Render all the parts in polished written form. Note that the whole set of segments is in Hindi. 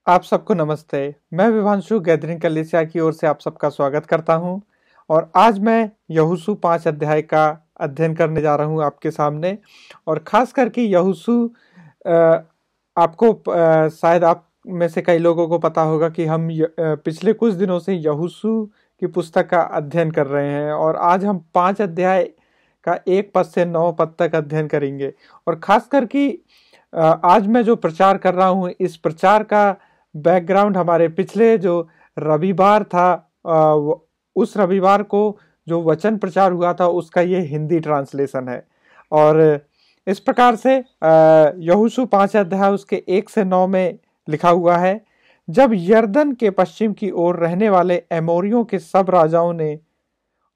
आप सबको नमस्ते। मैं विभांशु गैदरिंग कलीसिया की ओर से आप सबका स्वागत करता हूं और आज मैं यहोशू 5 अध्याय का अध्ययन करने जा रहा हूं आपके सामने। और खास करके यहोशू आपको शायद आप में से कई लोगों को पता होगा कि हम पिछले कुछ दिनों से यहोशू की पुस्तक का अध्ययन कर रहे हैं और आज हम 5 अध्याय का 1 पद से 9 पद तक अध्ययन करेंगे। और खास करके आज मैं जो प्रचार कर रहा हूँ, इस प्रचार का बैकग्राउंड हमारे पिछले जो रविवार था, उस रविवार को जो वचन प्रचार हुआ था उसका ये हिंदी ट्रांसलेशन है। और इस प्रकार से यहोशू 5 अध्याय उसके 1 से 9 में लिखा हुआ है। जब यरदन के पश्चिम की ओर रहने वाले एमोरियों के सब राजाओं ने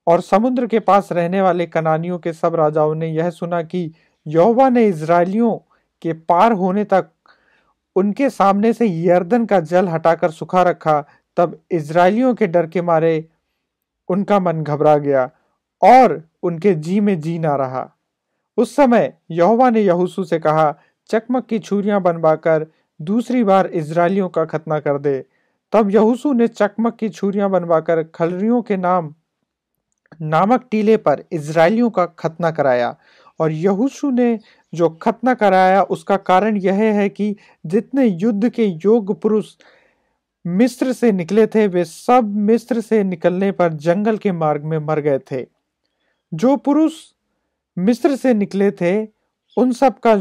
और समुद्र के पास रहने वाले कनानियों के सब राजाओं ने यह सुना कि यहोवा ने इजरायलियों के पार होने तक उनके सामने से यरदन का जल हटाकर सुखा रखा, तब इजरायलियों के डर के मारे उनका मन घबरा गया और उनके जी में जी ना रहा। उस समय यहोवा ने यहोशू से कहा, चकमक की छुरियां बनवाकर दूसरी बार इजरायलियों का खतना कर दे। तब यहोशू ने चकमक की छुरियां बनवाकर खलरियों के नामक टीले पर इजरायलियों का खतना कराया। और यहोशू ने जो खतना कराया उसका कारण यह है कि जितने युद्ध के योग्य पुरुष मिस्र से निकले थे वे सब मिस्र से निकलने पर जंगल के मार्ग में मर गए थे। जो पुरुष मिस्र से निकले थे उन सब का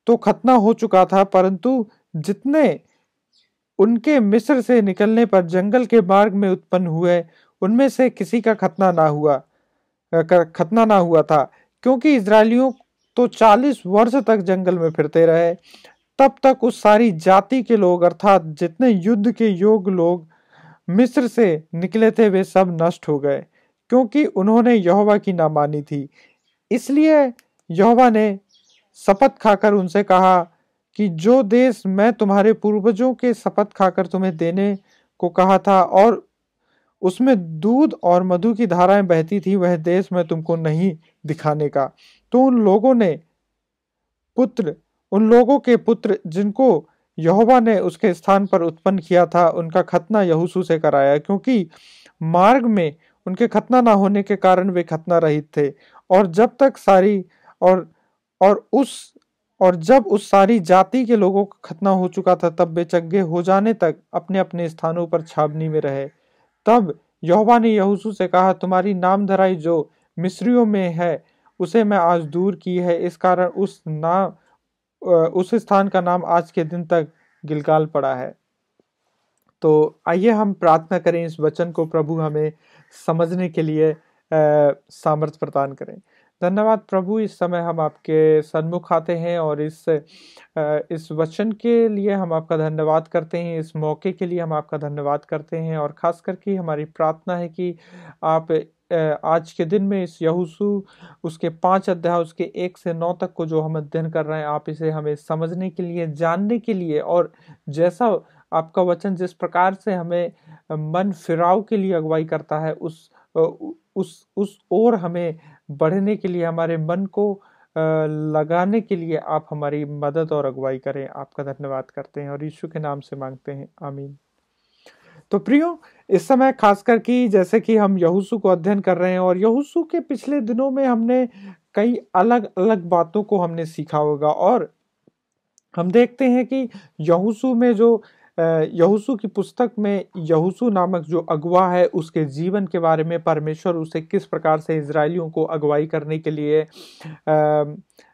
तो खतना हो चुका था, परंतु जितने उनके मिस्र से निकलने पर जंगल के मार्ग में उत्पन्न हुए उनमें से किसी का खतना ना हुआ था, क्योंकि इजरायलियों तो 40 वर्ष तक जंगल में फिरते रहे। तब तक उस सारी जाति के लोग अर्थात जितने युद्ध के योग्य लोग मिस्र से निकले थे वे सब नष्ट हो गए, क्योंकि उन्होंने यहोवा की ना मानी थी। इसलिए यहोवा ने शपथ खाकर उनसे कहा कि जो देश मैं तुम्हारे पूर्वजों के शपथ खाकर तुम्हें देने को कहा था और उसमें दूध और मधु की धाराएं बहती थी, वह देश मैं तुमको नहीं दिखाने का। तो उन लोगों के पुत्र जिनको यहोवा ने उसके स्थान पर उत्पन्न किया था उनका खतना यहोशू से कराया, क्योंकि मार्ग में उनके खतना ना होने के कारण वे खतना रहित थे। और जब तक सारी और उस और जब उस सारी जाति के लोगों का खतना हो चुका था तब वे चंगे हो जाने तक अपने अपने स्थानों पर छावनी में रहे। तब यहोवा ने यहोशू से कहा, तुम्हारी नामधराई जो मिस्रियों में है उसे मैं आज दूर की है, इस कारण उस स्थान का नाम आज के दिन तक गिलगाल पड़ा है। तो आइए हम प्रार्थना करें, इस वचन को प्रभु हमें समझने के लिए सामर्थ्य प्रदान करें। धन्यवाद प्रभु, इस समय हम आपके सन्मुख आते हैं और इस वचन के लिए हम आपका धन्यवाद करते हैं, इस मौके के लिए हम आपका धन्यवाद करते हैं। और खास करके हमारी प्रार्थना है कि आप आज के दिन में इस यहोशू उसके 5 अध्याय उसके 1 से 9 तक को जो हम अध्ययन कर रहे हैं, आप इसे हमें समझने के लिए, जानने के लिए, और जैसा आपका वचन जिस प्रकार से हमें मन फिराव के लिए अगुवाई करता है उस ओर हमें बढ़ने के लिए, हमारे मन को लगाने के लिए आप हमारी मदद और अगुवाई करें। आपका धन्यवाद करते हैं और यीशु के नाम से मांगते हैं, आमीन। तो प्रियो, इस समय खासकर कि जैसे कि हम यहोशू को अध्ययन कर रहे हैं और यहोशू के पिछले दिनों में हमने कई अलग अलग बातों को हमने सीखा होगा। और हम देखते हैं कि यहोशू में जो यहोशू की पुस्तक में यहोशू नामक जो अगुवा है उसके जीवन के बारे में परमेश्वर उसे किस प्रकार से इजरायलियों को अगुवाई करने के लिए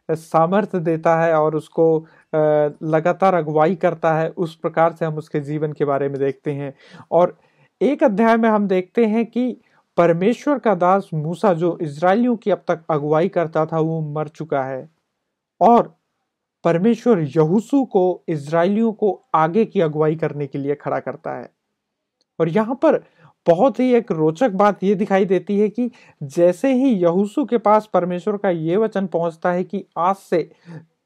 सामर्थ्य देता है और उसको लगातार अगुवाई करता है, उस प्रकार से हम उसके जीवन के बारे में देखते हैं। और एक अध्याय में हम देखते हैं कि परमेश्वर का दास मूसा जो इजरायलियों की अब तक अगुवाई करता था वो मर चुका है और परमेश्वर यहोशू को इजरायलियों को आगे की अगुवाई करने के लिए खड़ा करता है। और यहाँ पर बहुत ही एक रोचक बात ये दिखाई देती है कि जैसे ही यहोशू के पास परमेश्वर का ये वचन पहुंचता है कि आज से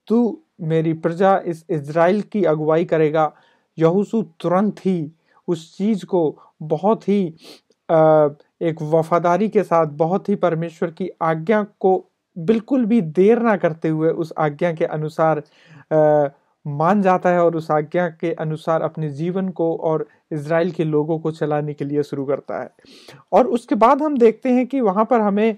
तू मेरी प्रजा इस इजराइल की अगुवाई करेगा, यहोशू तुरंत ही उस चीज को बहुत ही एक वफादारी के साथ, बहुत ही परमेश्वर की आज्ञा को बिल्कुल भी देर ना करते हुए उस आज्ञा के अनुसार मान जाता है और उस आज्ञा के अनुसार अपने जीवन को और इज़राइल के लोगों को चलाने के लिए शुरू करता है। और उसके बाद हम देखते हैं कि वहां पर हमें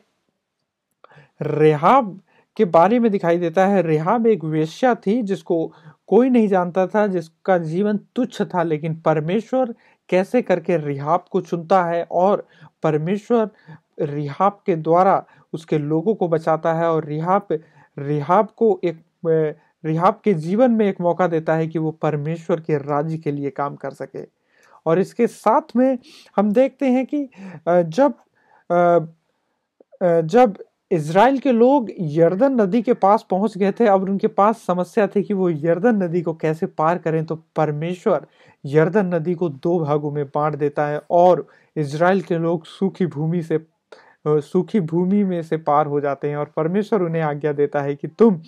रेहाब के बारे में दिखाई देता है। रेहाब एक वेश्या थी जिसको कोई नहीं जानता था, जिसका जीवन तुच्छ था, लेकिन परमेश्वर कैसे करके रेहाब को चुनता है और परमेश्वर रेहाब के द्वारा उसके लोगों को बचाता है और रेहाब को एक रेहाब के जीवन में एक मौका देता है कि वो परमेश्वर के राज्य के लिए काम कर सके। और इसके साथ में हम देखते हैं कि जब इज़राइल के लोग यर्दन नदी के पास पहुंच गए थे, अब उनके पास समस्या थी कि वो यर्दन नदी को कैसे पार करें, तो परमेश्वर यर्दन नदी को 2 भागों में बांट देता है और इज़राइल के लोग सूखी भूमि में से पार हो जाते हैं। और परमेश्वर उन्हें आज्ञा देता है कि तुम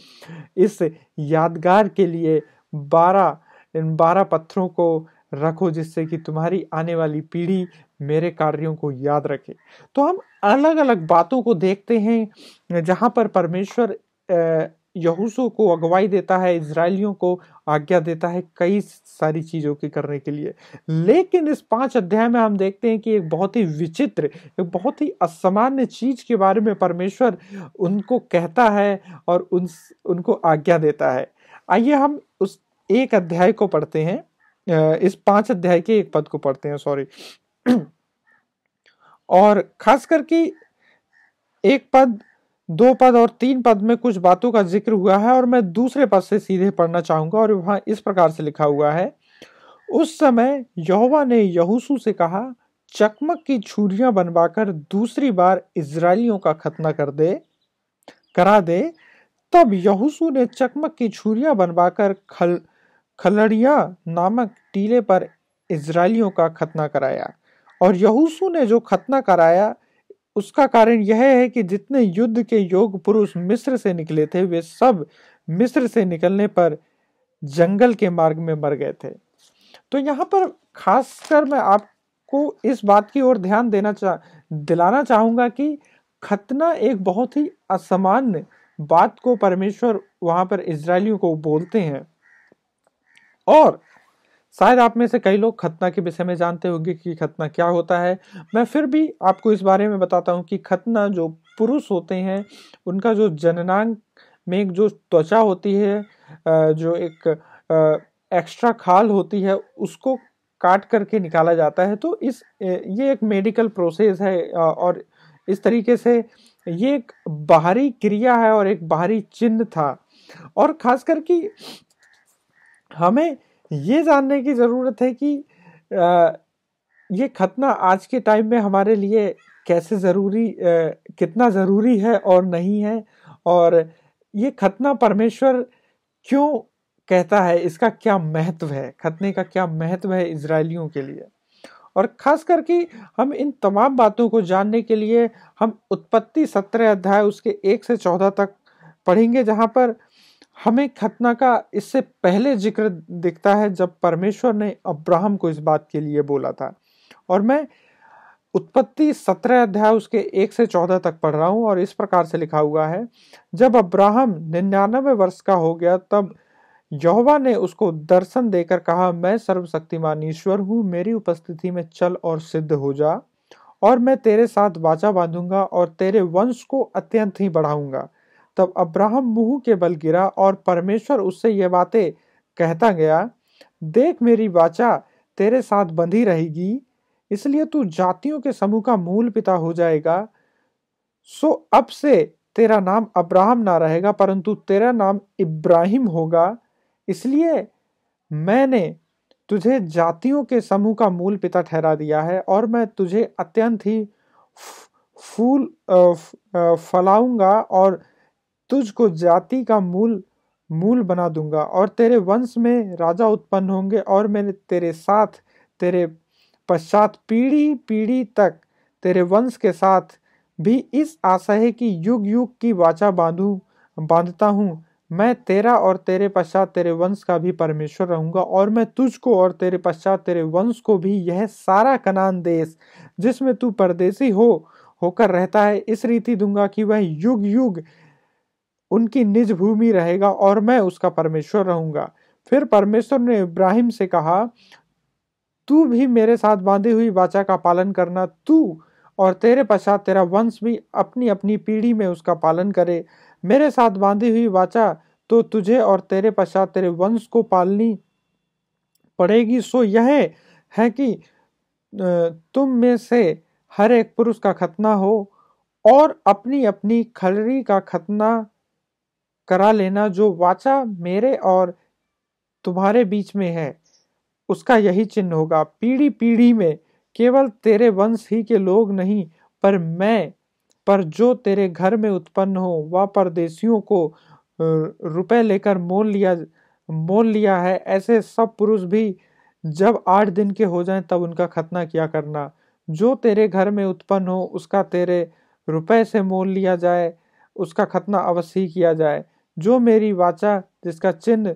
इस यादगार के लिए इन 12 पत्थरों को रखो, जिससे कि तुम्हारी आने वाली पीढ़ी मेरे कार्यों को याद रखे। तो हम अलग अलग बातों को देखते हैं जहां पर परमेश्वर यहोशू को अगुवाई देता है, इजरायलियों को आज्ञा देता है कई सारी चीजों की करने के लिए। लेकिन इस 5 अध्याय में हम देखते हैं कि एक बहुत ही विचित्र, एक बहुत ही असामान्य चीज के बारे में परमेश्वर उनको कहता है और उनको आज्ञा देता है। आइए हम उस एक अध्याय को पढ़ते हैं, इस 5 अध्याय के एक पद को पढ़ते हैं, सॉरी। और खास करके 1 पद, 2 पद और 3 पद में कुछ बातों का जिक्र हुआ है और मैं दूसरे पद से सीधे पढ़ना चाहूंगा। और वहां इस प्रकार से लिखा हुआ है, उस समय यहोवा ने यहोशू से कहा, चकमक की छुरियां बनवाकर दूसरी बार इजरायलियों का खतना करा दे। तब यहोशू ने चकमक की छुरियां बनवाकर खलड़िया नामक टीले पर इजरायलियों का खतना कराया। और यहोशू ने जो खतना कराया उसका कारण यह है कि जितने युद्ध के योग्य पुरुष मिस्र से निकले थे, वे सब मिस्र से निकलने पर जंगल के मार्ग में मर गए थे। तो यहाँ पर खासकर मैं आपको इस बात की ओर ध्यान दिलाना चाहूंगा कि खतना एक बहुत ही असामान्य बात को परमेश्वर वहां पर इजरायलियों को बोलते हैं। और शायद आप में से कई लोग खतना के विषय में जानते होंगे कि खतना क्या होता है। मैं फिर भी आपको इस बारे में बताता हूं कि खतना, जो पुरुष होते हैं, उनका जो जननांग में एक जो त्वचा होती है, जो एक एक्स्ट्रा खाल होती है, उसको काट करके निकाला जाता है। तो ये एक मेडिकल प्रोसेस है और इस तरीके से ये एक बाहरी क्रिया है और एक बाहरी चिन्ह था। और खास करके हमें ये जानने की जरूरत है कि ये खतना आज के टाइम में हमारे लिए कैसे कितना जरूरी है और नहीं है, और ये खतना परमेश्वर क्यों कहता है, इसका क्या महत्व है, खतने का क्या महत्व है इजरायलियों के लिए। और खास करके हम इन तमाम बातों को जानने के लिए हम उत्पत्ति 17 अध्याय उसके 1 से 14 तक पढ़ेंगे, जहां पर हमें खतना का इससे पहले जिक्र दिखता है जब परमेश्वर ने अब्राहम को इस बात के लिए बोला था। और मैं उत्पत्ति 17 अध्याय उसके 1 से 14 तक पढ़ रहा हूं और इस प्रकार से लिखा हुआ है, जब अब्राहम 99 वर्ष का हो गया तब यहोवा ने उसको दर्शन देकर कहा, मैं सर्वशक्तिमान ईश्वर हूँ, मेरी उपस्थिति में चल और सिद्ध हो जा, और मैं तेरे साथ वाचा बांधूंगा और तेरे वंश को अत्यंत ही बढ़ाऊंगा। तब अब्राहम मुंह के बल गिरा और परमेश्वर उससे ये बातें कहता गया, देख मेरी वाचा तेरे साथ बंधी रहेगी, इसलिए तू जातियों के समूह का मूल पिता हो जाएगा। सो अब से तेरा नाम अब्राहम ना रहेगा परंतु तेरा नाम इब्राहिम होगा, इसलिए मैंने तुझे जातियों के समूह का मूल पिता ठहरा दिया है, और मैं तुझे अत्यंत ही फलाऊंगा और तुझको जाति का मूल बना दूंगा, और तेरे वंश में राजा उत्पन्न होंगे, और मैंने तेरे साथ तेरे पश्चात पीढ़ी पीढ़ी तक तेरे वंश के साथ भी इस आशा है कि युग युग की वाचा बांधता हूँ, मैं तेरा और तेरे पश्चात तेरे वंश का भी परमेश्वर रहूंगा, और मैं तुझको और तेरे पश्चात तेरे वंश को भी यह सारा कनान देश जिसमें तू परदेसी होकर रहता है इस रीति दूंगा कि वह युग युग उनकी निज भूमि रहेगा, और मैं उसका परमेश्वर रहूंगा। फिर परमेश्वर ने इब्राहिम से कहा, तू भी मेरे साथ बांधी हुई वाचा का पालन करना, तू और तेरे पश्चात तेरा वंश भी अपनी अपनी पीढ़ी में उसका पालन करे। मेरे साथ बांधी हुई वाचा तो तुझे और तेरे पश्चात तेरे वंश को पालनी पड़ेगी। सो यह है कि तुम में से हर एक पुरुष का खतना हो और अपनी अपनी खलरी का खतना करा लेना। जो वाचा मेरे और तुम्हारे बीच में है उसका यही चिन्ह होगा। पीढ़ी पीढ़ी में केवल तेरे वंश ही के लोग नहीं, पर जो तेरे घर में उत्पन्न हो वह परदेशियों को रुपए लेकर मोल लिया है, ऐसे सब पुरुष भी जब 8 दिन के हो जाएं तब उनका खतना किया करना। जो तेरे घर में उत्पन्न हो उसका तेरे रुपए से मोल लिया जाए, उसका खतना अवश्य ही किया जाए। जो मेरी वाचा जिसका चिन्ह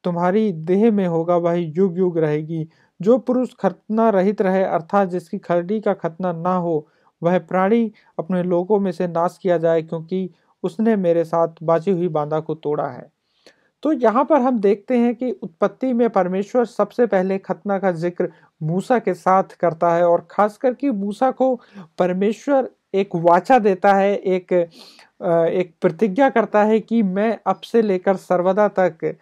तुम्हारी देह में होगा वही युग युग रहेगी। जो पुरुष खतना रहित रहे अर्थात जिसकी खलड़ी का खतना ना हो, वह प्राणी अपने लोगों में से नाश किया जाए, क्योंकि उसने मेरे साथ बाजी हुई बांधा को तोड़ा है। तो यहाँ पर हम देखते हैं कि उत्पत्ति में परमेश्वर सबसे पहले खतना का जिक्र मूसा के साथ करता है, और खासकर कि मूसा को परमेश्वर एक वाचा देता है, एक प्रतिज्ञा करता है कि मैं अब से लेकर सर्वदा तक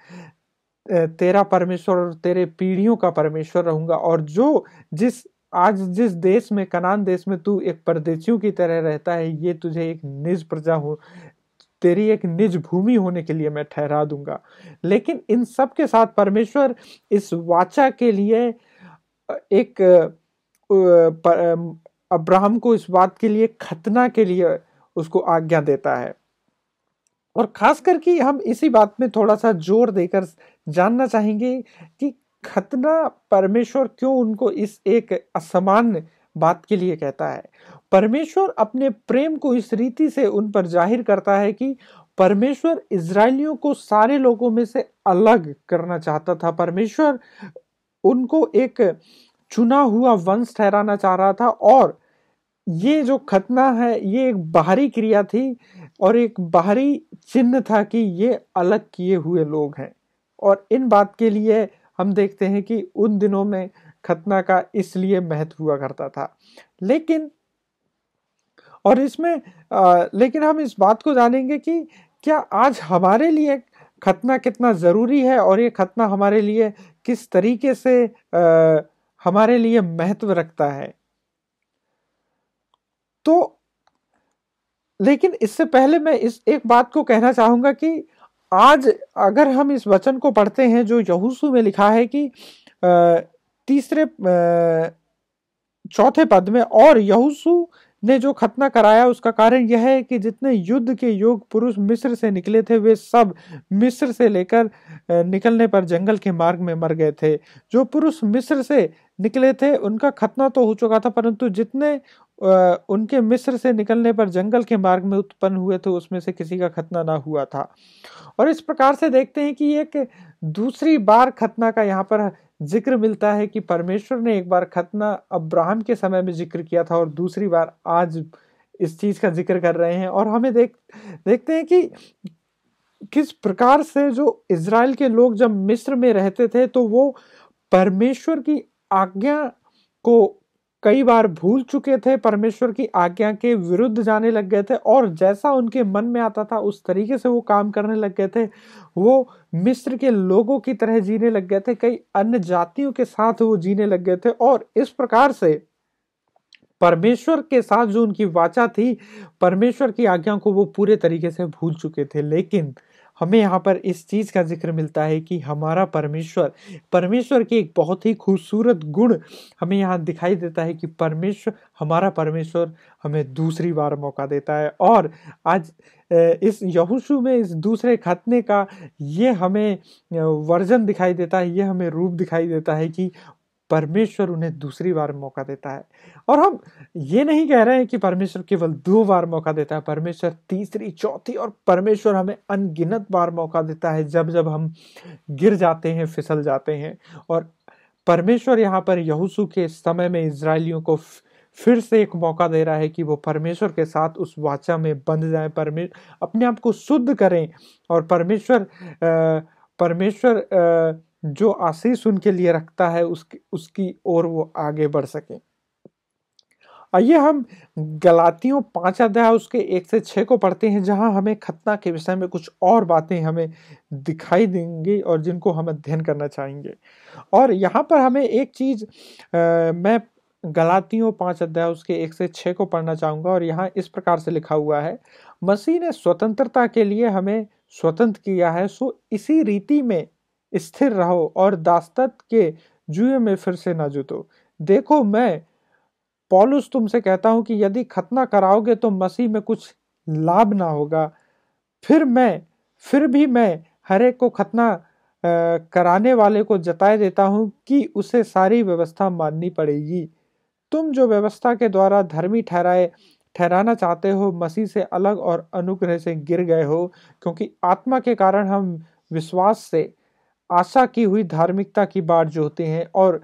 तेरा परमेश्वर और तेरे पीढ़ियों का परमेश्वर रहूंगा। और जिस देश में, कनान देश में तू एक परदेशियों की तरह रहता है, ये तुझे एक निज प्रजा हो, तेरी एक निज भूमि होने के लिए मैं ठहरा दूंगा। लेकिन इन सब के साथ परमेश्वर इस वाचा के लिए एक अब्राहम को इस बात के लिए, खतना के लिए उसको आज्ञा देता है। और खास करके हम इसी बात में थोड़ा सा जोर देकर जानना चाहेंगे कि खतना परमेश्वर क्यों उनको इस एक असामान्य बात के लिए कहता है। परमेश्वर अपने प्रेम को इस रीति से उन पर जाहिर करता है कि परमेश्वर इजरायलियों को सारे लोगों में से अलग करना चाहता था। परमेश्वर उनको एक चुना हुआ वंश ठहराना चाह रहा था, और ये जो खतना है ये एक बाहरी क्रिया थी और एक बाहरी चिन्ह था कि ये अलग किए हुए लोग हैं। और इन बात के लिए हम देखते हैं कि उन दिनों में खतना का इसलिए महत्व हुआ करता था। लेकिन हम इस बात को जानेंगे कि क्या आज हमारे लिए खतना कितना जरूरी है, और ये खतना हमारे लिए किस तरीके से हमारे लिए महत्व रखता है। तो लेकिन इससे पहले मैं इस एक बात को कहना चाहूंगा कि आज अगर हम इस वचन को पढ़ते हैं जो यहोशू में लिखा है कि चौथे पद में, और यहोशू ने जो खतना कराया उसका कारण यह है कि जितने युद्ध के योग्य पुरुष मिस्र से निकले थे वे सब मिस्र से लेकर निकलने पर जंगल के मार्ग में मर गए थे। जो पुरुष मिस्र से निकले थे उनका खतना तो हो चुका था, परंतु जितने उनके मिस्र से निकलने पर जंगल के मार्ग में उत्पन्न हुए थे उसमें से किसी का खतना ना हुआ था। और इस प्रकार से देखते हैं कि एक दूसरी बार खतना का यहाँ पर जिक्र मिलता है कि परमेश्वर ने एक बार खतना अब्राहम के समय में जिक्र किया था और दूसरी बार आज इस चीज का जिक्र कर रहे हैं। और हमें देखते हैं कि किस प्रकार से जो इजराइल के लोग जब मिस्र में रहते थे तो वो परमेश्वर की आज्ञा को कई बार भूल चुके थे, परमेश्वर की आज्ञा के विरुद्ध जाने लग गए थे, और जैसा उनके मन में आता था उस तरीके से वो काम करने लग गए थे। वो मिस्र के लोगों की तरह जीने लग गए थे, कई अन्य जातियों के साथ वो जीने लग गए थे, और इस प्रकार से परमेश्वर के साथ जो उनकी वाचा थी, परमेश्वर की आज्ञा को वो पूरे तरीके से भूल चुके थे। लेकिन हमें यहाँ पर इस चीज का जिक्र मिलता है कि हमारा परमेश्वर की एक बहुत ही खूबसूरत गुण हमें यहाँ दिखाई देता है कि हमारा परमेश्वर हमें दूसरी बार मौका देता है। और आज इस यहोशू में इस दूसरे खतने का ये हमें वर्जन दिखाई देता है, ये हमें रूप दिखाई देता है कि परमेश्वर उन्हें दूसरी बार मौका देता है। और हम ये नहीं कह रहे हैं कि परमेश्वर केवल 2 बार मौका देता है, परमेश्वर तीसरी, चौथी, और परमेश्वर हमें अनगिनत बार मौका देता है जब जब हम गिर जाते हैं, फिसल जाते हैं। और परमेश्वर यहाँ पर यहोशू के समय में इजरायलियों को फिर से एक मौका दे रहा है कि वो परमेश्वर के साथ उस वाचा में बंध जाएं, अपने आप को शुद्ध करें और परमेश्वर जो आशीष उनके लिए रखता है उसकी ओर वो आगे बढ़ सके। आइए हम गलातियों 5 अध्याय उसके 1 से 6 को पढ़ते हैं, जहां हमें खतना के विषय में कुछ और बातें हमें दिखाई देंगी और जिनको हम अध्ययन करना चाहेंगे। और यहाँ पर हमें एक चीज मैं गलातियों 5 अध्याय उसके 1 से 6 को पढ़ना चाहूंगा। और यहाँ इस प्रकार से लिखा हुआ है, मसीह ने स्वतंत्रता के लिए हमें स्वतंत्र किया है, सो इसी रीति में स्थिर रहो और दासत्व के जुए में फिर से न जुटो। देखो, मैं पौलुस तुमसे कहता हूं कि यदि खतना कराओगे तो मसीह में कुछ लाभ ना होगा। फिर भी मैं हर एक को खतना कराने वाले को जताए देता हूं कि उसे सारी व्यवस्था माननी पड़ेगी। तुम जो व्यवस्था के द्वारा धर्मी ठहराना चाहते हो, मसीह से अलग और अनुग्रह से गिर गए हो, क्योंकि आत्मा के कारण हम विश्वास से आशा की हुई धार्मिकता की बाट जोहते हैं और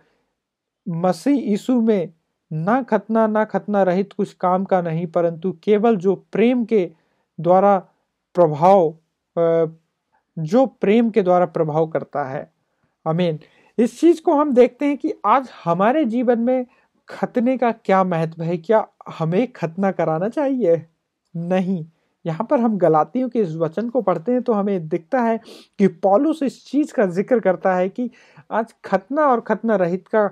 मसीह यीशु में ना खतना रहित कुछ काम का नहीं, परंतु केवल जो प्रेम के द्वारा प्रभाव करता है। आमीन। इस चीज को हम देखते हैं कि आज हमारे जीवन में खतने का क्या महत्व है। क्या हमें खतना कराना चाहिए? नहीं। यहाँ पर हम गलातियों के इस वचन को पढ़ते हैं तो हमें दिखता है कि पौलुस इस चीज का जिक्र करता है कि आज खतना और खतना रहित का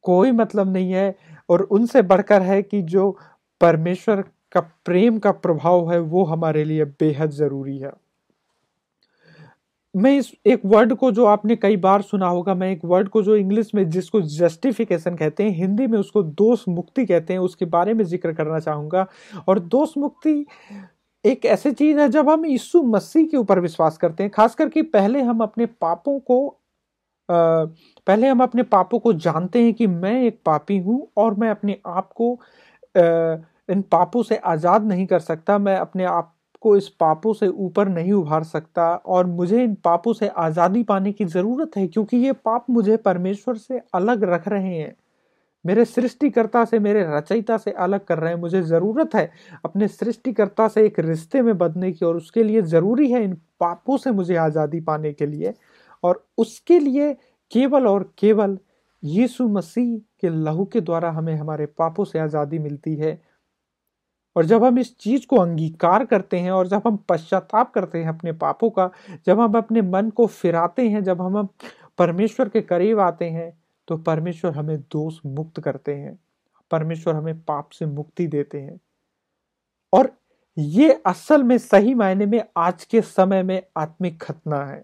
कोई मतलब नहीं है, और उनसे बढ़कर है कि जो परमेश्वर का प्रेम का प्रभाव है वो हमारे लिए बेहद जरूरी है। मैं इस एक वर्ड को, जो आपने कई बार सुना होगा, मैं एक वर्ड को जो इंग्लिश में जिसको जस्टिफिकेशन कहते हैं, हिंदी में उसको दोष मुक्ति कहते हैं, उसके बारे में जिक्र करना चाहूंगा। और दोष मुक्ति एक ऐसी चीज है जब हम यीशु मसीह के ऊपर विश्वास करते हैं, खास करके पहले हम अपने पापों को जानते हैं कि मैं एक पापी हूं और मैं अपने आप को इन पापों से आजाद नहीं कर सकता, मैं अपने आप को इस पापों से ऊपर नहीं उभार सकता और मुझे इन पापों से आजादी पाने की जरूरत है, क्योंकि ये पाप मुझे परमेश्वर से अलग रख रहे हैं, मेरे सृष्टिकर्ता से, मेरे रचयिता से अलग कर रहे हैं। मुझे जरूरत है अपने सृष्टिकर्ता से एक रिश्ते में बंधने की, और उसके लिए जरूरी है इन पापों से मुझे आजादी पाने के लिए। और उसके लिए केवल और केवल यीशु मसीह के लहू के द्वारा हमें हमारे पापों से आजादी मिलती है। और जब हम इस चीज को अंगीकार करते हैं और जब हम पश्चाताप करते हैं अपने पापों का, जब हम अपने मन को फिराते हैं, जब हम परमेश्वर के करीब आते हैं, तो परमेश्वर हमें दोष मुक्त करते हैं, परमेश्वर हमें पाप से मुक्ति देते हैं। और ये असल में सही मायने में आज के समय में आत्मिक खतना है।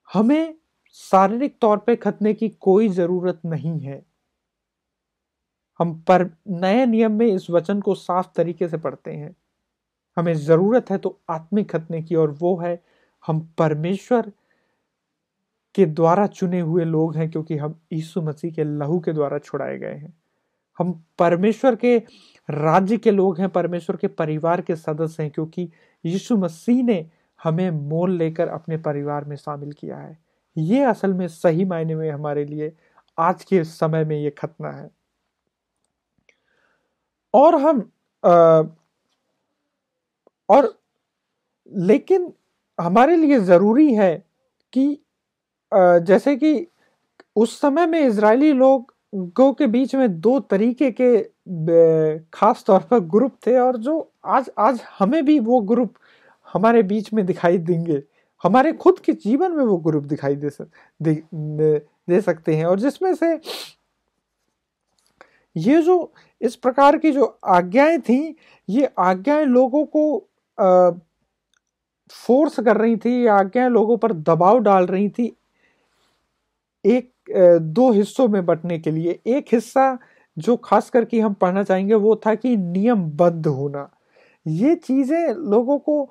हमें शारीरिक तौर पे खतने की कोई जरूरत नहीं है। हम पर नए नियम में इस वचन को साफ तरीके से पढ़ते हैं। हमें जरूरत है तो आत्मिक खतने की, और वो है हम परमेश्वर के द्वारा चुने हुए लोग हैं, क्योंकि हम यीशु मसीह के लहू के द्वारा छुड़ाए गए हैं। हम परमेश्वर के राज्य के लोग हैं, परमेश्वर के परिवार के सदस्य हैं, क्योंकि यीशु मसीह ने हमें मोल लेकर अपने परिवार में शामिल किया है। ये असल में सही मायने में हमारे लिए आज के समय में ये खतना है। और लेकिन हमारे लिए जरूरी है कि जैसे कि उस समय में इजरायली लोगों के बीच में 2 तरीके के खास तौर पर ग्रुप थे, और जो आज हमें भी वो ग्रुप हमारे बीच में दिखाई देंगे, हमारे खुद के जीवन में वो ग्रुप दिखाई दे सकते हैं। और जिसमें से ये जो इस प्रकार की जो आज्ञाएं थी, ये आज्ञाएं लोगों को फोर्स कर रही थी, ये आज्ञाएं लोगों पर दबाव डाल रही थी 2 हिस्सों में बंटने के लिए। एक हिस्सा जो खास करके हम पढ़ना चाहेंगे वो था कि नियमबद्ध होना। ये चीजें लोगों को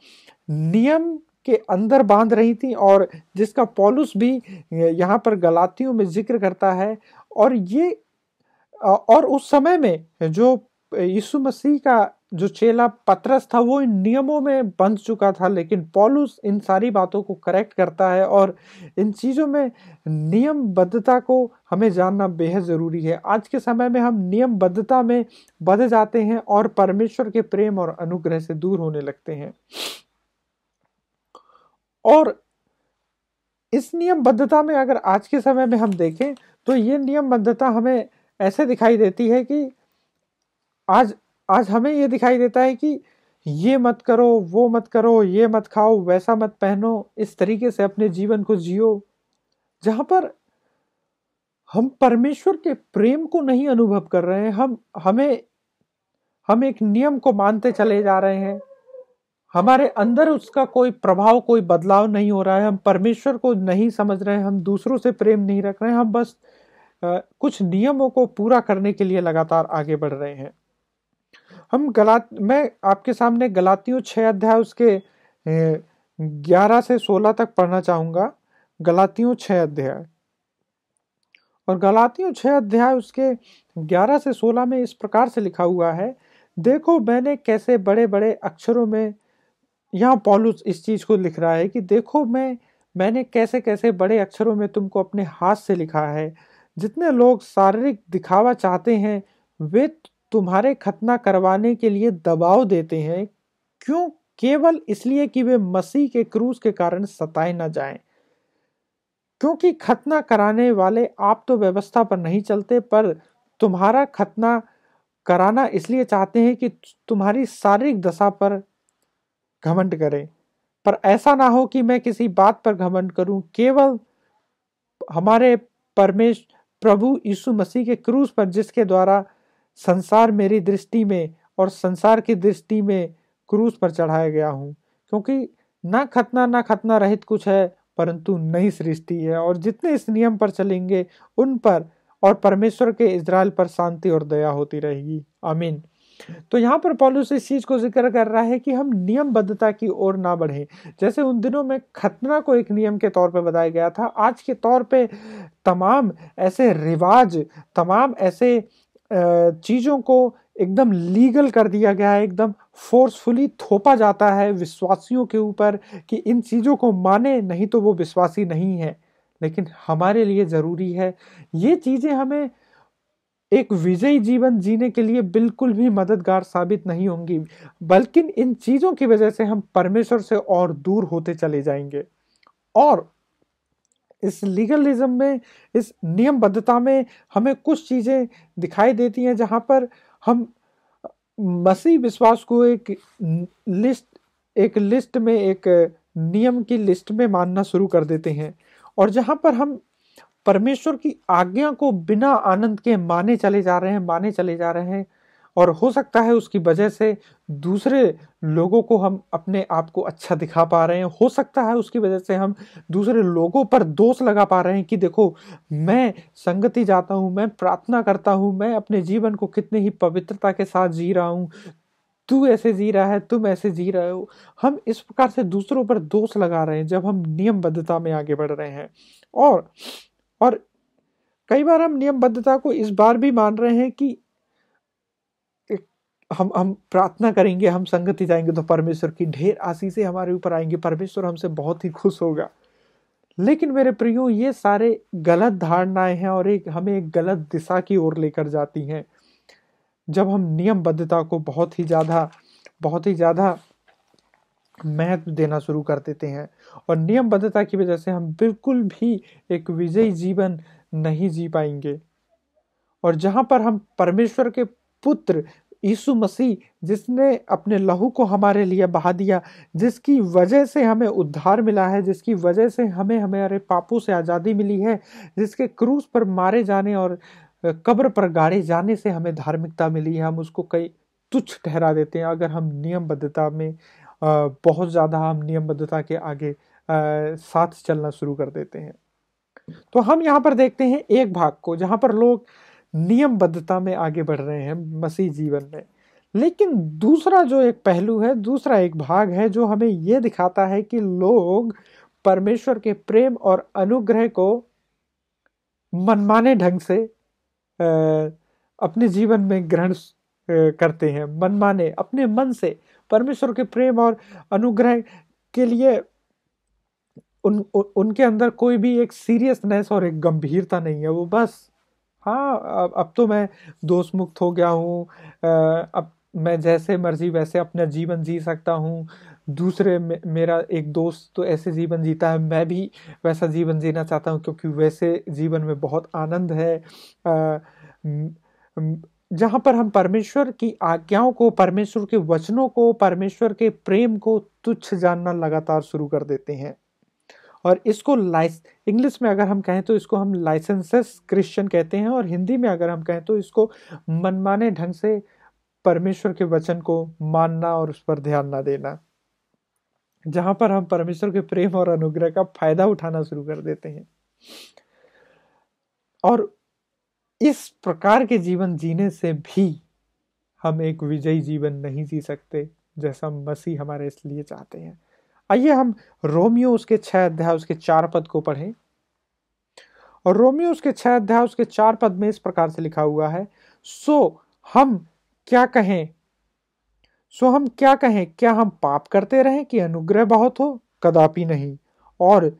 नियम के अंदर बांध रही थी, और जिसका पौलुस भी यहाँ पर गलातियों में जिक्र करता है। और उस समय में जो यीशु मसीह का जो चेला पतरस था वो इन नियमों में बंध चुका था, लेकिन पौलुस इन सारी बातों को करेक्ट करता है, और इन चीजों में नियमबद्धता को हमें जानना बेहद जरूरी है। आज के समय में हम नियमबद्धता में बंध जाते हैं और परमेश्वर के प्रेम और अनुग्रह से दूर होने लगते हैं। और इस नियमबद्धता में अगर आज के समय में हम देखें तो ये नियमबद्धता हमें ऐसे दिखाई देती है कि आज आज हमें ये दिखाई देता है कि ये मत करो, वो मत करो, ये मत खाओ, वैसा मत पहनो, इस तरीके से अपने जीवन को जियो, जहां पर हम परमेश्वर के प्रेम को नहीं अनुभव कर रहे हैं। हम एक नियम को मानते चले जा रहे हैं, हमारे अंदर उसका कोई प्रभाव, कोई बदलाव नहीं हो रहा है। हम परमेश्वर को नहीं समझ रहे हैं, हम दूसरों से प्रेम नहीं रख रहे हैं, हम बस कुछ नियमों को पूरा करने के लिए लगातार आगे बढ़ रहे हैं। मैं आपके सामने गलातियों 6 अध्याय उसके 11 से 16 तक पढ़ना चाहूंगा। गलातियों 6 अध्याय, और गलातियों 6 अध्याय उसके 11 से 16 में इस प्रकार से लिखा हुआ है, देखो मैंने कैसे बड़े बड़े अक्षरों में, यहाँ पौलुस इस चीज को लिख रहा है कि देखो मैंने कैसे कैसे बड़े अक्षरों में तुमको अपने हाथ से लिखा है। जितने लोग शारीरिक दिखावा चाहते हैं वे तुम्हारे खतना करवाने के लिए दबाव देते हैं, क्यों? केवल इसलिए कि वे मसीह के क्रूस के कारण सताए न जाएं। क्योंकि खतना कराने वाले आप तो व्यवस्था पर नहीं चलते, पर तुम्हारा खतना कराना इसलिए चाहते हैं कि तुम्हारी शारीरिक दशा पर घमंड करें। पर ऐसा ना हो कि मैं किसी बात पर घमंड करूं, केवल हमारे प्रभु यीशु मसीह के क्रूस पर, जिसके द्वारा संसार मेरी दृष्टि में और संसार की दृष्टि में क्रूस पर चढ़ाया गया हूं। क्योंकि ना खतना रहित कुछ है, परंतु नई सृष्टि है, और जितने इस नियम पर चलेंगे उन पर और परमेश्वर के इज़राइल पर शांति और दया होती रहेगी। आमीन। तो यहाँ पर पौलुस इस चीज को जिक्र कर रहा है कि हम नियमबद्धता की ओर ना बढ़े। जैसे उन दिनों में खतना को एक नियम के तौर पे बताया गया था, आज के तौर पे तमाम ऐसे रिवाज, तमाम ऐसे चीजों को एकदम लीगल कर दिया गया है, एकदम फोर्सफुली थोपा जाता है विश्वासियों के ऊपर कि इन चीजों को माने, नहीं तो वो विश्वासी नहीं है। लेकिन हमारे लिए जरूरी है, ये चीजें हमें एक विजयी जीवन जीने के लिए बिल्कुल भी मददगार साबित नहीं होंगी, बल्कि इन चीजों की वजह से हम परमेश्वर से और दूर होते चले जाएंगे। और इस लीगलिज्म में, इस नियमबद्धता में हमें कुछ चीजें दिखाई देती हैं जहां पर हम मसीह विश्वास को एक लिस्ट में, एक नियम की लिस्ट में मानना शुरू कर देते हैं, और जहां पर हम परमेश्वर की आज्ञा को बिना आनंद के माने चले जा रहे हैं, और हो सकता है उसकी वजह से दूसरे लोगों को हम अपने आप को अच्छा दिखा पा रहे हैं। हो सकता है उसकी वजह से हम दूसरे लोगों पर दोष लगा पा रहे हैं कि देखो मैं संगति जाता हूँ, मैं प्रार्थना करता हूँ, मैं अपने जीवन को कितने ही पवित्रता के साथ जी रहा हूँ, तू ऐसे जी रहा है, तुम ऐसे जी रहे हो। हम इस प्रकार से दूसरों पर दोष लगा रहे हैं जब हम नियमबद्धता में आगे बढ़ रहे हैं। और कई बार हम नियमबद्धता को इस बार भी मान रहे हैं कि हम प्रार्थना करेंगे, हम संगति जाएंगे तो परमेश्वर की ढेर आशीषें हमारे ऊपर आएंगी, परमेश्वर हमसे बहुत ही खुश होगा। लेकिन मेरे प्रियो, ये सारे गलत धारणाएं हैं और हमें एक गलत दिशा की ओर लेकर जाती हैं जब हम नियमबद्धता को बहुत ही ज्यादा महत्व देना शुरू कर देते हैं। और नियमबद्धता की वजह से हम बिल्कुल भी एक विजयी जीवन नहीं जी पाएंगे। और जहां पर हम परमेश्वर के पुत्र यीशु मसीह, जिसने अपने लहू को हमारे लिए बहा दिया, जिसकी वजह से हमें उद्धार मिला है, जिसकी वजह से हमें हमारे पापों से आज़ादी मिली है, जिसके क्रूस पर मारे जाने और कब्र पर गाड़े जाने से हमें धार्मिकता मिली है, हम उसको कई तुच्छ ठहरा देते हैं अगर हम नियमबद्धता में बहुत ज़्यादा हम नियमबद्धता के आगे साथ चलना शुरू कर देते हैं। तो हम यहाँ पर देखते हैं एक भाग को जहाँ पर लोग नियमबद्धता में आगे बढ़ रहे हैं मसीह जीवन में, लेकिन दूसरा जो एक पहलू है, दूसरा एक भाग है जो हमें यह दिखाता है कि लोग परमेश्वर के प्रेम और अनुग्रह को मनमाने ढंग से अपने जीवन में ग्रहण करते हैं। मनमाने, अपने मन से परमेश्वर के प्रेम और अनुग्रह के लिए उनके अंदर कोई भी एक सीरियसनेस और एक गंभीरता नहीं है। वो बस हाँ, अब तो मैं दोष मुक्त हो गया हूँ, अब मैं जैसे मर्जी वैसे अपना जीवन जी सकता हूँ, मेरा एक दोस्त तो ऐसे जीवन जीता है, मैं भी वैसा जीवन जीना चाहता हूँ, क्योंकि वैसे जीवन में बहुत आनंद है। म- म- जहाँ पर हम परमेश्वर की आज्ञाओं को, परमेश्वर के वचनों को, परमेश्वर के प्रेम को तुच्छ जानना लगातार शुरू कर देते हैं। और इसको इंग्लिश में अगर हम कहें तो इसको हम लाइसेंसेस क्रिश्चियन कहते हैं, और हिंदी में अगर हम कहें तो इसको मनमाने ढंग से परमेश्वर के वचन को मानना और उस पर ध्यान ना देना, जहां पर हम परमेश्वर के प्रेम और अनुग्रह का फायदा उठाना शुरू कर देते हैं। और इस प्रकार के जीवन जीने से भी हम एक विजयी जीवन नहीं जी सकते, जैसा मसीह हमारे इसलिए चाहते हैं। आइए हम रोमियो उसके 6 अध्याय उसके 4 पद को पढ़ें। और रोमियो उसके 6 अध्याय उसके 4 पद में इस प्रकार से लिखा हुआ है, सो हम क्या कहें क्या हम पाप करते रहें कि अनुग्रह बहुत हो? कदापि नहीं। और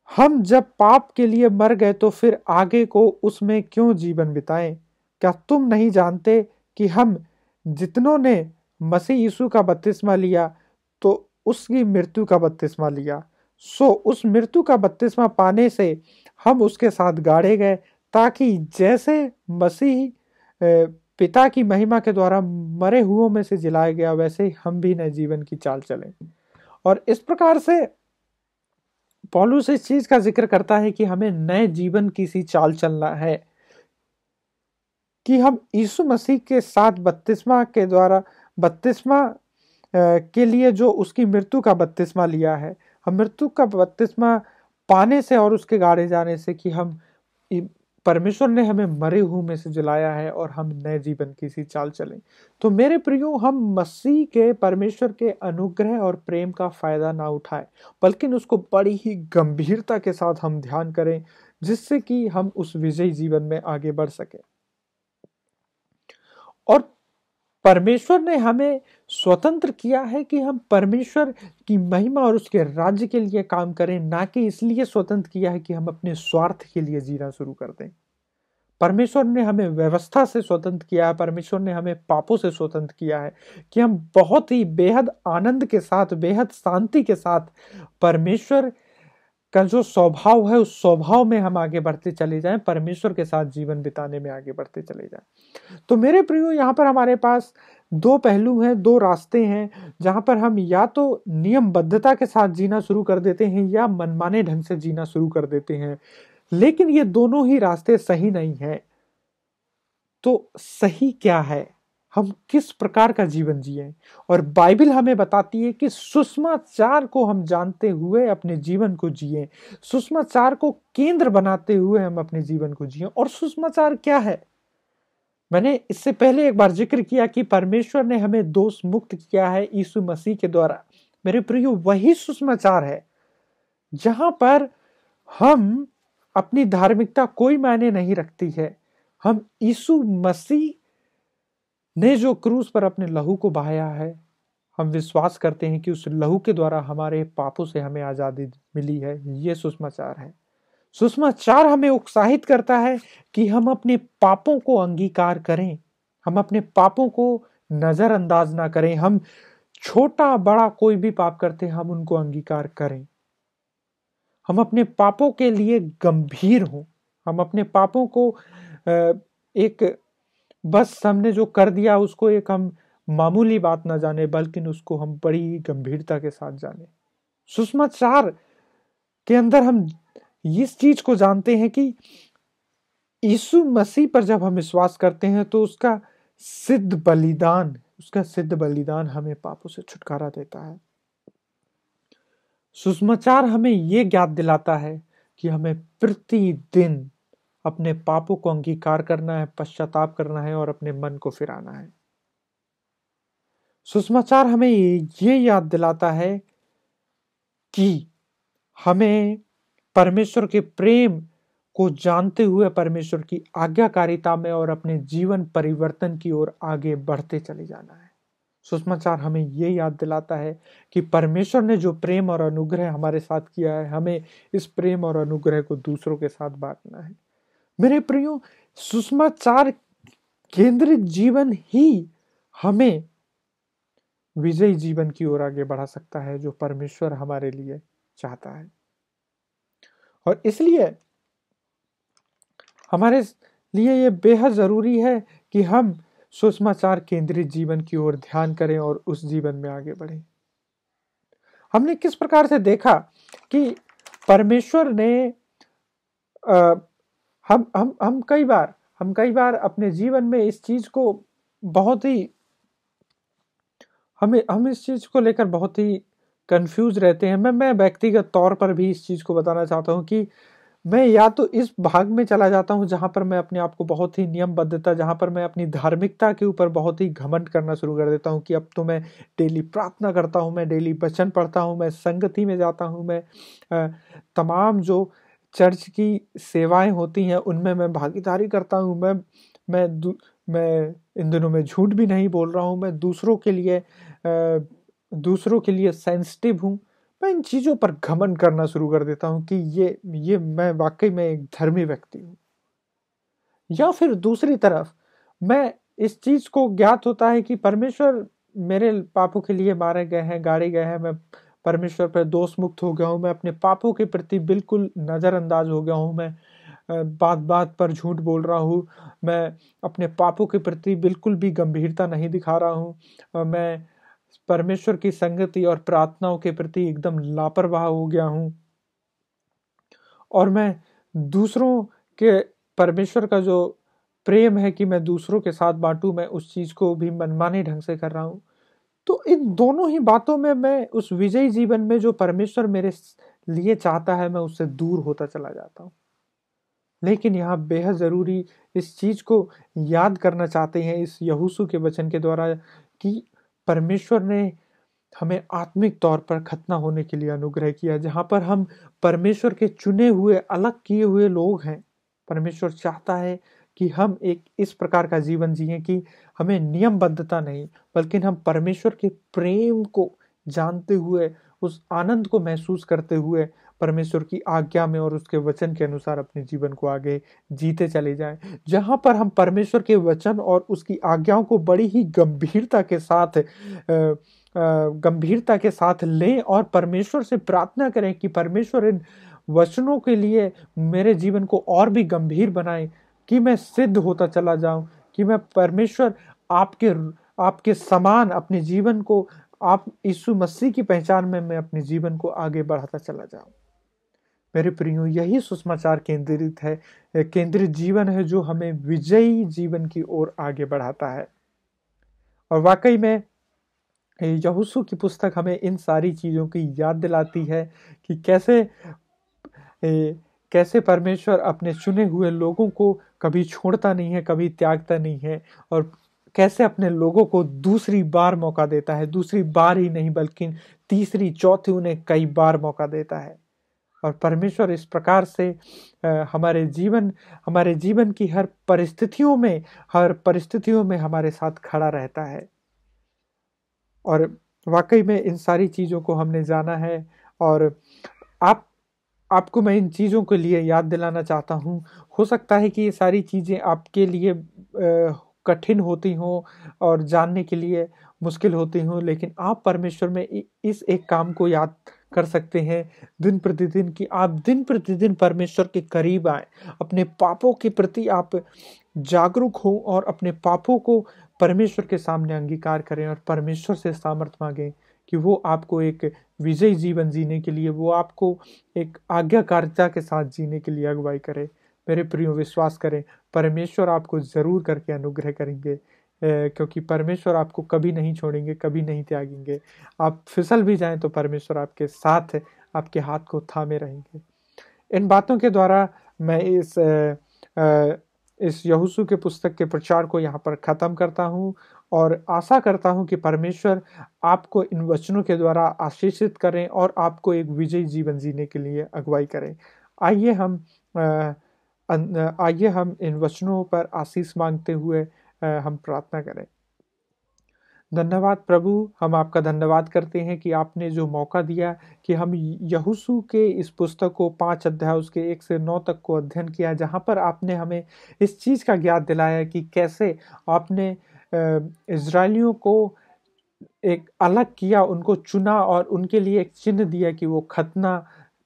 हम जब पाप के लिए मर गए तो फिर आगे को उसमें क्यों जीवन बिताएं? क्या तुम नहीं जानते कि हम जितनों ने मसीह यीशु का बपतिस्मा लिया तो उसकी मृत्यु का बपतिस्मा लिया, सो उस मृत्यु का बपतिस्मा पाने से हम उसके साथ गाड़े गए, ताकि जैसे मसीह पिता की महिमा के द्वारा मरे हुओं में से जिलाया गया, वैसे ही हम भी नए जीवन की चाल चलें। और इस प्रकार से पौलुस इस चीज का जिक्र करता है कि हमें नए जीवन की सी चाल चलना है, कि हम यीशु मसीह के साथ बपतिस्मा के लिए जो उसकी मृत्यु का बपतिस्मा लिया है, हम मृत्यु का बपतिस्मा पाने से और उसके गाड़े जाने से कि हम परमेश्वर ने हमें मरे हुए में से जलाया है और हम नए जीवन की सी चाल चलें। तो मेरे प्रियो, हम मसीह के परमेश्वर के अनुग्रह और प्रेम का फायदा ना उठाएं, बल्कि उसको बड़ी ही गंभीरता के साथ हम ध्यान करें, जिससे कि हम उस विजयी जीवन में आगे बढ़ सके। और परमेश्वर ने हमें स्वतंत्र किया है कि हम परमेश्वर की महिमा और उसके राज्य के लिए काम करें, ना कि इसलिए स्वतंत्र किया है कि हम अपने स्वार्थ के लिए जीना शुरू कर दें। परमेश्वर ने हमें व्यवस्था से स्वतंत्र किया है, परमेश्वर ने हमें पापों से स्वतंत्र किया है, कि हम बहुत ही बेहद आनंद के साथ, बेहद शांति के साथ परमेश्वर का जो स्वभाव है उस स्वभाव में हम आगे बढ़ते चले जाएं, परमेश्वर के साथ जीवन बिताने में आगे बढ़ते चले जाएं। तो मेरे प्रियो, यहाँ पर हमारे पास दो पहलू हैं, दो रास्ते हैं, जहां पर हम या तो नियमबद्धता के साथ जीना शुरू कर देते हैं या मनमाने ढंग से जीना शुरू कर देते हैं। लेकिन ये दोनों ही रास्ते सही नहीं हैं। तो सही क्या है? हम किस प्रकार का जीवन जिए? और बाइबल हमें बताती है कि सुसमाचार को हम जानते हुए अपने जीवन को जिए, सुसमाचार को केंद्र बनाते हुए हम अपने जीवन को जिए। और सुसमाचार क्या है? मैंने इससे पहले एक बार जिक्र किया कि परमेश्वर ने हमें दोष मुक्त किया है यीशु मसीह के द्वारा। मेरे प्रियो, वही सुसमाचार है जहां पर हम अपनी धार्मिकता कोई मायने नहीं रखती है। हम यीशु मसीह ने जो क्रूस पर अपने लहू को बहाया है, हम विश्वास करते हैं कि उस लहू के द्वारा हमारे पापों से हमें आजादी मिली है। ये सुसमाचार है। सुसमाचार हमें उत्साहित करता है कि हम अपने पापों को अंगीकार करें, हम अपने पापों को नजरअंदाज ना करें। हम छोटा बड़ा कोई भी पाप करते हैं, हम उनको अंगीकार करें। हम अपने पापों के लिए गंभीर हों, हम अपने पापों को एक बस हमने जो कर दिया उसको एक हम मामूली बात ना जाने, बल्कि उसको हम बड़ी गंभीरता के साथ जाने। सुसमाचार के अंदर हम इस चीज को जानते हैं कि यीशु मसीह पर जब हम विश्वास करते हैं तो उसका सिद्ध बलिदान हमें पापों से छुटकारा देता है। सुसमाचार हमें यह ज्ञात दिलाता है कि हमें प्रतिदिन अपने पापों को अंगीकार करना है, पश्चाताप करना है और अपने मन को फिराना है। सुसमाचार हमें यह याद दिलाता है कि हमें परमेश्वर के प्रेम को जानते हुए परमेश्वर की आज्ञाकारिता में और अपने जीवन परिवर्तन की ओर आगे बढ़ते चले जाना है। सुसमाचार हमें यह याद दिलाता है कि परमेश्वर ने जो प्रेम और अनुग्रह हमारे साथ किया है, हमें इस प्रेम और अनुग्रह को दूसरों के साथ बांटना है। मेरे प्रियो, सुसमाचार केंद्रित जीवन ही हमें विजयी जीवन की ओर आगे बढ़ा सकता है जो परमेश्वर हमारे लिए चाहता है। और इसलिए हमारे लिए ये बेहद ज़रूरी है कि हम सुसमाचार केंद्रित जीवन की ओर ध्यान करें और उस जीवन में आगे बढ़ें। हमने किस प्रकार से देखा कि परमेश्वर ने अ, हम कई बार अपने जीवन में इस चीज को बहुत ही हम इस चीज को लेकर बहुत ही कंफ्यूज रहते हैं। मैं व्यक्तिगत तौर पर भी इस चीज को बताना चाहता हूँ कि मैं या तो इस भाग में चला जाता हूँ जहां पर मैं अपने आप को बहुत ही नियमबद्धता, जहां पर मैं अपनी धार्मिकता के ऊपर बहुत ही घमंड करना शुरू कर देता हूँ कि अब तो मैं डेली प्रार्थना करता हूँ, मैं डेली वचन पढ़ता हूँ, मैं संगति में जाता हूँ, मैं तमाम जो चर्च की सेवाएं होती हैं उनमें मैं भागीदारी करता हूँ, मैं इन दिनों में झूठ भी नहीं बोल रहा हूँ, मैं दूसरों के लिए सेंसिटिव हूँ। मैं इन चीज़ों पर घमंड करना शुरू कर देता हूँ कि ये मैं वाकई में एक धर्मी व्यक्ति हूँ। या फिर दूसरी तरफ मैं इस चीज़ को ज्ञात होता है कि परमेश्वर मेरे पापों के लिए मारे गए हैं, गाड़े गए हैं, मैं परमेश्वर पर दोष मुक्त हो गया हूँ, मैं अपने पापों के प्रति बिल्कुल नज़रअंदाज हो गया हूँ, मैं बात बात पर झूठ बोल रहा हूँ, मैं अपने पापों के प्रति बिल्कुल भी गंभीरता नहीं दिखा रहा हूँ, मैं परमेश्वर की संगति और प्रार्थनाओं के प्रति एकदम लापरवाह हो गया हूँ, और मैं दूसरों के परमेश्वर का जो प्रेम है कि मैं दूसरों के साथ बांटूं, मैं उस चीज को भी मनमाने ढंग से कर रहा हूं। तो इन दोनों ही बातों में मैं उस विजयी जीवन में जो परमेश्वर मेरे लिए चाहता है मैं उससे दूर होता चला जाता हूं। लेकिन यहाँ बेहद जरूरी इस चीज को याद करना चाहते हैं इस यहोशू के वचन के द्वारा कि परमेश्वर ने हमें आत्मिक तौर पर खतना होने के लिए अनुग्रह किया, जहां पर हम परमेश्वर के चुने हुए अलग किए हुए लोग हैं। परमेश्वर चाहता है कि हम एक इस प्रकार का जीवन जिएं कि हमें नियमबद्धता नहीं बल्कि हम परमेश्वर के प्रेम को जानते हुए, उस आनंद को महसूस करते हुए परमेश्वर की आज्ञा में और उसके वचन के अनुसार अपने जीवन को आगे जीते चले जाएं। जहां पर हम परमेश्वर के वचन और उसकी आज्ञाओं को बड़ी ही गंभीरता के साथ लें और परमेश्वर से प्रार्थना करें कि परमेश्वर इन वचनों के लिए मेरे जीवन को और भी गंभीर बनाए, कि मैं सिद्ध होता चला जाऊं, कि मैं परमेश्वर आपके आपके समान अपने जीवन को, आप यीशु मसीह की पहचान में मैं अपने जीवन को आगे बढ़ाता चला जाऊं। मेरे प्रियो, यही सुसमाचार केंद्रित जीवन है जो हमें विजयी जीवन की ओर आगे बढ़ाता है। और वाकई में यहोशू की पुस्तक हमें इन सारी चीज़ों की याद दिलाती है कि कैसे परमेश्वर अपने चुने हुए लोगों को कभी छोड़ता नहीं है, कभी त्यागता नहीं है, और कैसे अपने लोगों को दूसरी बार मौका देता है, दूसरी बार ही नहीं बल्कि तीसरी चौथी उन्हें कई बार मौका देता है। और परमेश्वर इस प्रकार से हमारे जीवन की हर परिस्थितियों में हमारे साथ खड़ा रहता है। और वाकई में इन सारी चीज़ों को हमने जाना है, और आपको मैं इन चीज़ों के लिए याद दिलाना चाहता हूँ। हो सकता है कि ये सारी चीज़ें आपके लिए कठिन होती हों और जानने के लिए मुश्किल होती हों, लेकिन आप परमेश्वर में इस एक काम को याद कर सकते हैं दिन प्रतिदिन, कि आप दिन प्रतिदिन परमेश्वर के करीब आए, अपने पापों के प्रति आप जागरूक हो और अपने पापों को परमेश्वर के सामने अंगीकार करें और परमेश्वर से सामर्थ्य मांगें कि वो आपको एक विजयी जीवन जीने के लिए, वो आपको एक आज्ञाकारिता के साथ जीने के लिए अगुवाई करे। मेरे प्रियो, विश्वास करें, परमेश्वर आपको ज़रूर करके अनुग्रह करेंगे, क्योंकि परमेश्वर आपको कभी नहीं छोड़ेंगे, कभी नहीं त्यागेंगे। आप फिसल भी जाएं तो परमेश्वर आपके साथ आपके हाथ को थामे रहेंगे। इन बातों के द्वारा मैं इस यहोशू के पुस्तक के प्रचार को यहाँ पर ख़त्म करता हूँ और आशा करता हूँ कि परमेश्वर आपको इन वचनों के द्वारा आशीषित करें और आपको एक विजयी जीवन जीने के लिए अगुवाई करें। आइए हम इन वचनों पर आशीष मांगते हुए हम प्रार्थना करें। धन्यवाद प्रभु, हम आपका धन्यवाद करते हैं कि आपने जो मौका दिया कि हम यहोशू के इस पुस्तक को 5 अध्याय उसके 1 से 9 तक को अध्ययन किया, जहाँ पर आपने हमें इस चीज़ का ज्ञात दिलाया कि कैसे आपने इजरायलियों को एक अलग किया, उनको चुना और उनके लिए एक चिन्ह दिया कि वो खतना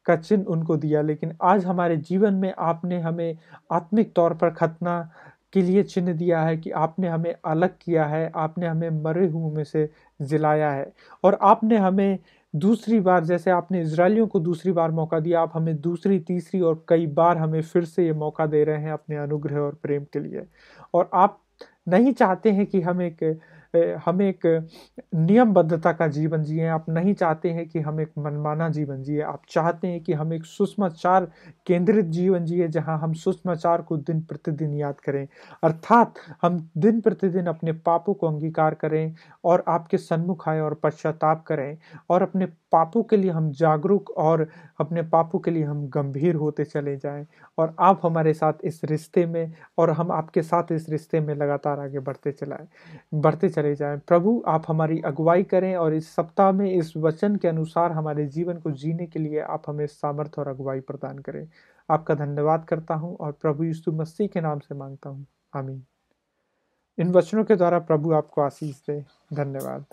का चिन्ह उनको दिया। लेकिन आज हमारे जीवन में आपने हमें आत्मिक तौर पर खतना के लिए चिन्ह दिया है कि आपने हमें अलग किया है, आपने हमें मरे हुओं में से जिलाया है। और आपने हमें दूसरी बार, जैसे आपने इजरायलियों को दूसरी बार मौका दिया, आप हमें दूसरी, तीसरी और कई बार हमें फिर से ये मौका दे रहे हैं अपने अनुग्रह और प्रेम के लिए। और आप नहीं चाहते हैं कि हम एक नियमबद्धता का जीवन जिए, आप नहीं चाहते हैं कि हम एक मनमाना जीवन जिए, आप चाहते हैं कि हम एक सुसमाचार केंद्रित जीवन जिए, जहां हम सुसमाचार को दिन प्रतिदिन याद करें, अर्थात हम दिन प्रतिदिन अपने पापों को अंगीकार करें और आपके सन्मुख आए और पश्चाताप करें, और अपने पापों के लिए हम जागरूक और अपने पापों के लिए हम गंभीर होते चले जाएं। और आप हमारे साथ इस रिश्ते में और हम आपके साथ इस रिश्ते में लगातार आगे बढ़ते चले जाएं। प्रभु, आप हमारी अगुवाई करें और इस सप्ताह में इस वचन के अनुसार हमारे जीवन को जीने के लिए आप हमें सामर्थ्य और अगुवाई प्रदान करें। आपका धन्यवाद करता हूं और प्रभु यीशु मसीह के नाम से मांगता हूं, आमीन। इन वचनों के द्वारा प्रभु आपको आशीष दे। धन्यवाद।